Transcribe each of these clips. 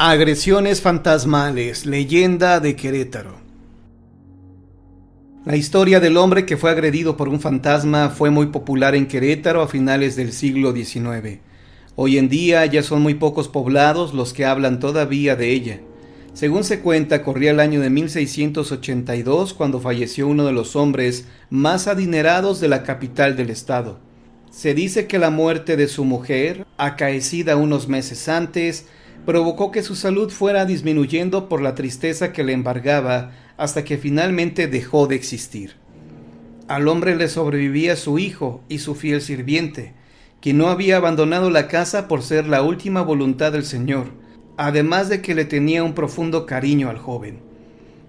Agresiones fantasmales, leyenda de Querétaro. La historia del hombre que fue agredido por un fantasma fue muy popular en Querétaro a finales del siglo XIX. Hoy en día ya son muy pocos poblados los que hablan todavía de ella. Según se cuenta, corría el año de 1682 cuando falleció uno de los hombres más adinerados de la capital del estado. Se dice que la muerte de su mujer, acaecida unos meses antes, provocó que su salud fuera disminuyendo por la tristeza que le embargaba hasta que finalmente dejó de existir. Al hombre le sobrevivía su hijo y su fiel sirviente, quien no había abandonado la casa por ser la última voluntad del Señor, además de que le tenía un profundo cariño al joven.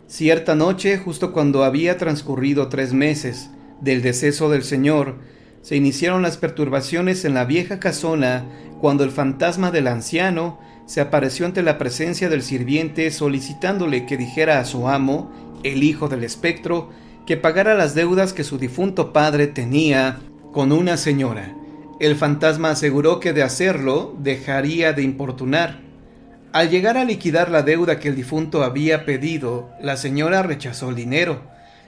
Cierta noche, justo cuando había transcurrido 3 meses del deceso del Señor, se iniciaron las perturbaciones en la vieja casona cuando el fantasma del anciano se apareció ante la presencia del sirviente solicitándole que dijera a su amo, el hijo del espectro, que pagara las deudas que su difunto padre tenía con una señora. El fantasma aseguró que de hacerlo dejaría de importunar. Al llegar a liquidar la deuda que el difunto había pedido, la señora rechazó el dinero,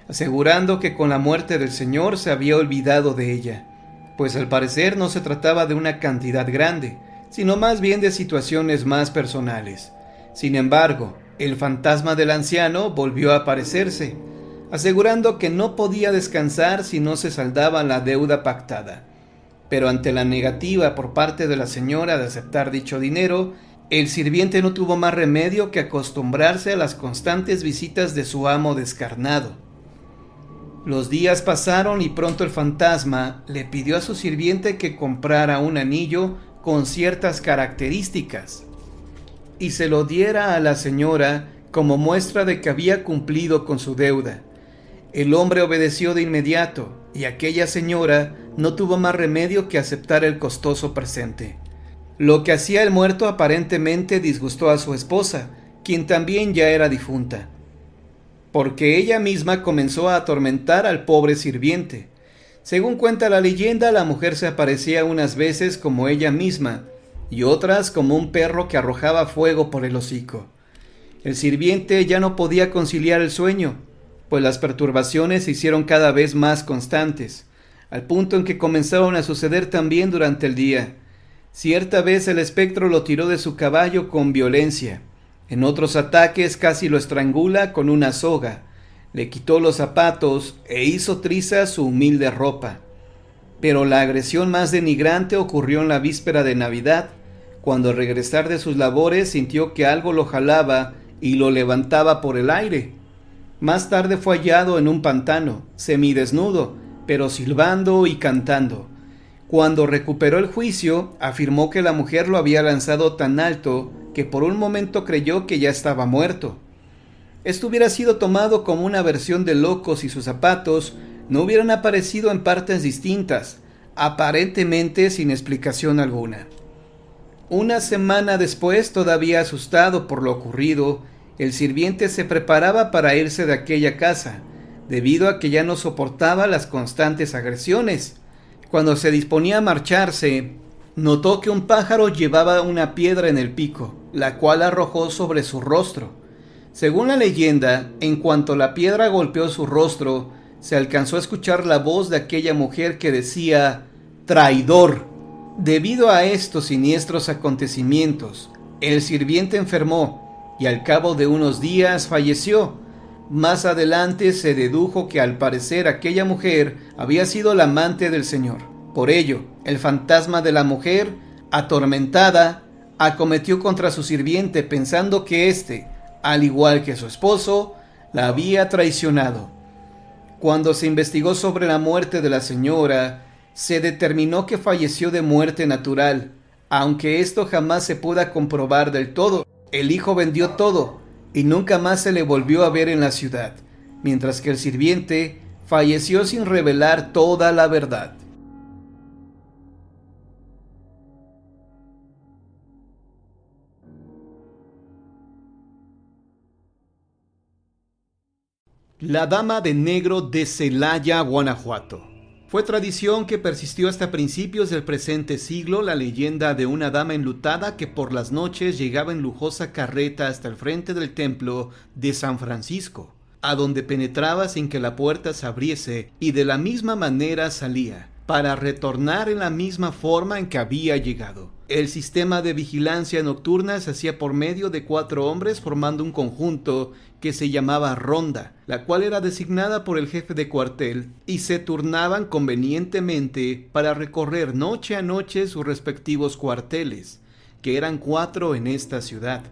asegurando que con la muerte del señor se había olvidado de ella, pues al parecer no se trataba de una cantidad grande, sino más bien de situaciones más personales. Sin embargo, el fantasma del anciano volvió a aparecerse, asegurando que no podía descansar si no se saldaba la deuda pactada. Pero ante la negativa por parte de la señora de aceptar dicho dinero, el sirviente no tuvo más remedio que acostumbrarse a las constantes visitas de su amo descarnado. Los días pasaron y pronto el fantasma le pidió a su sirviente que comprara un anillo con ciertas características y se lo diera a la señora como muestra de que había cumplido con su deuda. El hombre obedeció de inmediato y aquella señora no tuvo más remedio que aceptar el costoso presente. Lo que hacía el muerto aparentemente disgustó a su esposa, quien también ya era difunta, porque ella misma comenzó a atormentar al pobre sirviente. Según cuenta la leyenda, la mujer se aparecía unas veces como ella misma y otras como un perro que arrojaba fuego por el hocico. El sirviente ya no podía conciliar el sueño, pues las perturbaciones se hicieron cada vez más constantes, al punto en que comenzaron a suceder también durante el día. Cierta vez el espectro lo tiró de su caballo con violencia. En otros ataques casi lo estrangula con una soga. Le quitó los zapatos e hizo trizas su humilde ropa. Pero la agresión más denigrante ocurrió en la víspera de Navidad, cuando al regresar de sus labores sintió que algo lo jalaba y lo levantaba por el aire. Más tarde fue hallado en un pantano, semidesnudo, pero silbando y cantando. Cuando recuperó el juicio, afirmó que la mujer lo había lanzado tan alto que por un momento creyó que ya estaba muerto. Esto hubiera sido tomado como una versión de loco si sus zapatos no hubieran aparecido en partes distintas, aparentemente sin explicación alguna. Una semana después, todavía asustado por lo ocurrido, el sirviente se preparaba para irse de aquella casa, debido a que ya no soportaba las constantes agresiones. Cuando se disponía a marcharse, notó que un pájaro llevaba una piedra en el pico, la cual arrojó sobre su rostro. Según la leyenda, en cuanto la piedra golpeó su rostro, se alcanzó a escuchar la voz de aquella mujer que decía «traidor». Debido a estos siniestros acontecimientos, el sirviente enfermó y al cabo de unos días falleció. Más adelante se dedujo que al parecer aquella mujer había sido la amante del Señor. Por ello, el fantasma de la mujer, atormentada, acometió contra su sirviente pensando que éste, al igual que su esposo, la había traicionado. Cuando se investigó sobre la muerte de la señora, se determinó que falleció de muerte natural, aunque esto jamás se pueda comprobar del todo. El hijo vendió todo y nunca más se le volvió a ver en la ciudad, mientras que el sirviente falleció sin revelar toda la verdad. La Dama de Negro de Celaya, Guanajuato. Fue tradición que persistió hasta principios del presente siglo la leyenda de una dama enlutada que por las noches llegaba en lujosa carreta hasta el frente del templo de San Francisco, a donde penetraba sin que la puerta se abriese y de la misma manera salía, para retornar en la misma forma en que había llegado. El sistema de vigilancia nocturna se hacía por medio de 4 hombres formando un conjunto que se llamaba ronda, la cual era designada por el jefe de cuartel y se turnaban convenientemente para recorrer noche a noche sus respectivos cuarteles, que eran 4 en esta ciudad,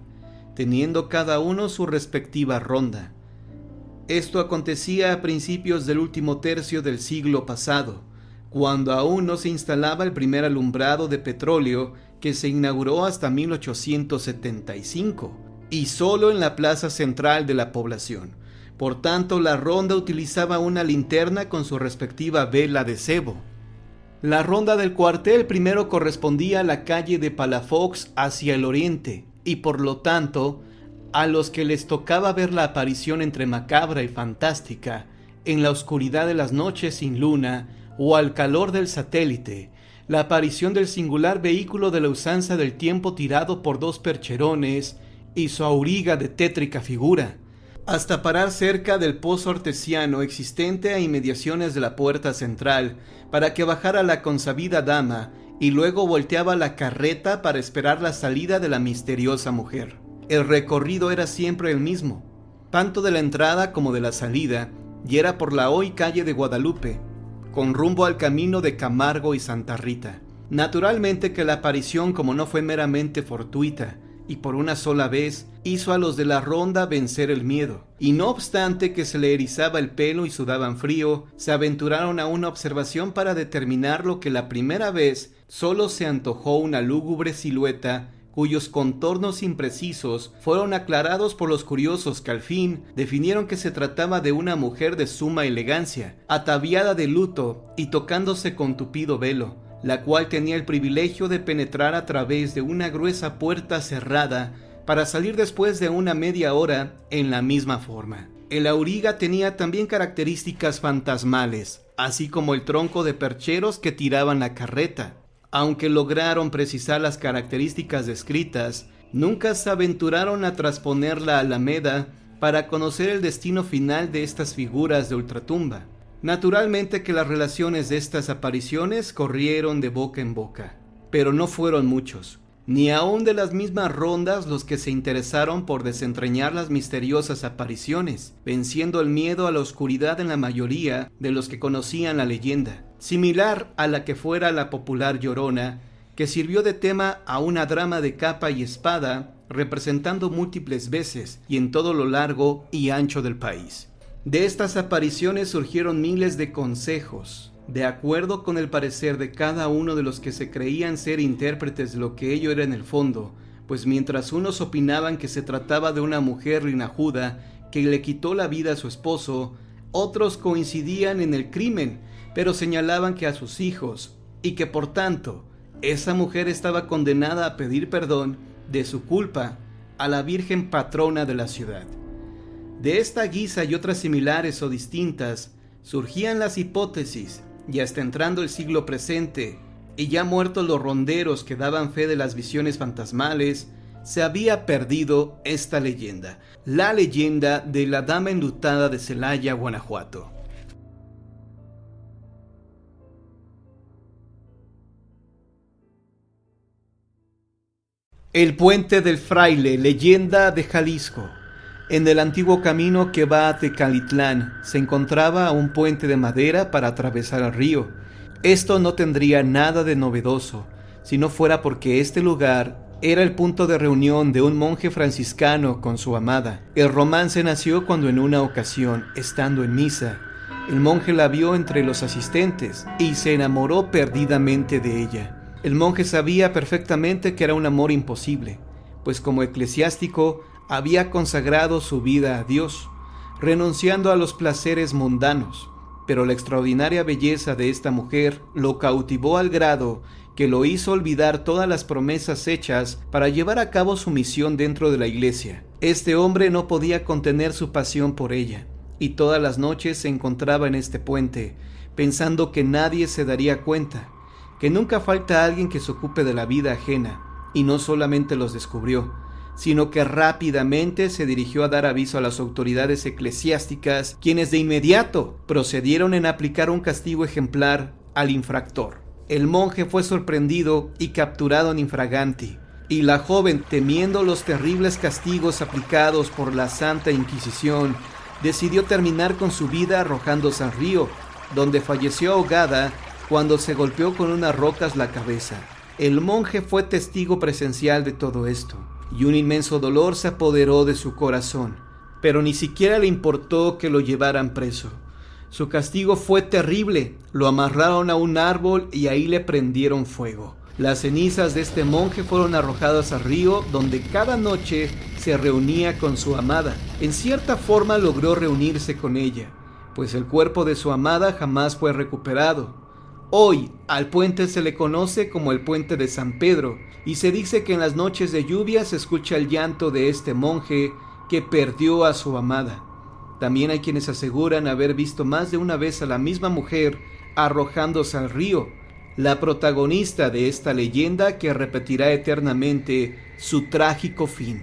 teniendo cada uno su respectiva ronda. Esto acontecía a principios del último tercio del siglo pasado, cuando aún no se instalaba el primer alumbrado de petróleo que se inauguró hasta 1875, y solo en la plaza central de la población. Por tanto, la ronda utilizaba una linterna con su respectiva vela de cebo. La ronda del cuartel primero correspondía a la calle de Palafox hacia el oriente, y por lo tanto, a los que les tocaba ver la aparición entre macabra y fantástica, en la oscuridad de las noches sin luna, o al calor del satélite, la aparición del singular vehículo de la usanza del tiempo tirado por 2 percherones y su auriga de tétrica figura, hasta parar cerca del pozo artesiano existente a inmediaciones de la puerta central para que bajara la consabida dama y luego volteaba la carreta para esperar la salida de la misteriosa mujer. El recorrido era siempre el mismo, tanto de la entrada como de la salida, y era por la hoy calle de Guadalupe, con rumbo al camino de Camargo y Santa Rita. Naturalmente que la aparición, como no fue meramente fortuita, y por una sola vez, hizo a los de la ronda vencer el miedo, y no obstante que se le erizaba el pelo y sudaban frío, se aventuraron a una observación para determinar lo que la primera vez solo se antojó una lúgubre silueta, cuyos contornos imprecisos fueron aclarados por los curiosos que al fin definieron que se trataba de una mujer de suma elegancia, ataviada de luto y tocándose con tupido velo, la cual tenía el privilegio de penetrar a través de una gruesa puerta cerrada para salir después de una media hora en la misma forma. El auriga tenía también características fantasmales, así como el tronco de percheros que tiraban la carreta. Aunque lograron precisar las características descritas, nunca se aventuraron a trasponer la alameda para conocer el destino final de estas figuras de ultratumba. Naturalmente que las relaciones de estas apariciones corrieron de boca en boca, pero no fueron muchos, ni aun de las mismas rondas los que se interesaron por desentrañar las misteriosas apariciones, venciendo el miedo a la oscuridad en la mayoría de los que conocían la leyenda, similar a la que fuera la popular Llorona, que sirvió de tema a una drama de capa y espada, representando múltiples veces y en todo lo largo y ancho del país. De estas apariciones surgieron miles de consejos, de acuerdo con el parecer de cada uno de los que se creían ser intérpretes de lo que ello era en el fondo, pues mientras unos opinaban que se trataba de una mujer linajuda que le quitó la vida a su esposo, otros coincidían en el crimen, pero señalaban que a sus hijos, y que por tanto, esa mujer estaba condenada a pedir perdón de su culpa a la Virgen patrona de la ciudad. De esta guisa y otras similares o distintas, surgían las hipótesis, y hasta entrando el siglo presente, y ya muertos los ronderos que daban fe de las visiones fantasmales, se había perdido esta leyenda, la leyenda de la dama enlutada de Celaya, Guanajuato. El Puente del Fraile, leyenda de Jalisco. En el antiguo camino que va a Tecalitlán se encontraba un puente de madera para atravesar el río. Esto no tendría nada de novedoso, si no fuera porque este lugar era el punto de reunión de un monje franciscano con su amada. El romance nació cuando en una ocasión, estando en misa, el monje la vio entre los asistentes y se enamoró perdidamente de ella. El monje sabía perfectamente que era un amor imposible, pues como eclesiástico había consagrado su vida a Dios, renunciando a los placeres mundanos, pero la extraordinaria belleza de esta mujer lo cautivó al grado que lo hizo olvidar todas las promesas hechas para llevar a cabo su misión dentro de la iglesia. Este hombre no podía contener su pasión por ella, y todas las noches se encontraba en este puente, pensando que nadie se daría cuenta, que nunca falta alguien que se ocupe de la vida ajena, y no solamente los descubrió, sino que rápidamente se dirigió a dar aviso a las autoridades eclesiásticas, quienes de inmediato procedieron en aplicar un castigo ejemplar al infractor. El monje fue sorprendido y capturado en infraganti, y la joven, temiendo los terribles castigos aplicados por la Santa Inquisición, decidió terminar con su vida arrojándose al río, donde falleció ahogada cuando se golpeó con unas rocas la cabeza. El monje fue testigo presencial de todo esto, y un inmenso dolor se apoderó de su corazón, pero ni siquiera le importó que lo llevaran preso. Su castigo fue terrible, lo amarraron a un árbol y ahí le prendieron fuego. Las cenizas de este monje fueron arrojadas al río, donde cada noche se reunía con su amada. En cierta forma logró reunirse con ella, pues el cuerpo de su amada jamás fue recuperado. Hoy al puente se le conoce como el puente de San Pedro, y se dice que en las noches de lluvia se escucha el llanto de este monje que perdió a su amada. También hay quienes aseguran haber visto más de una vez a la misma mujer arrojándose al río, la protagonista de esta leyenda que repetirá eternamente su trágico fin.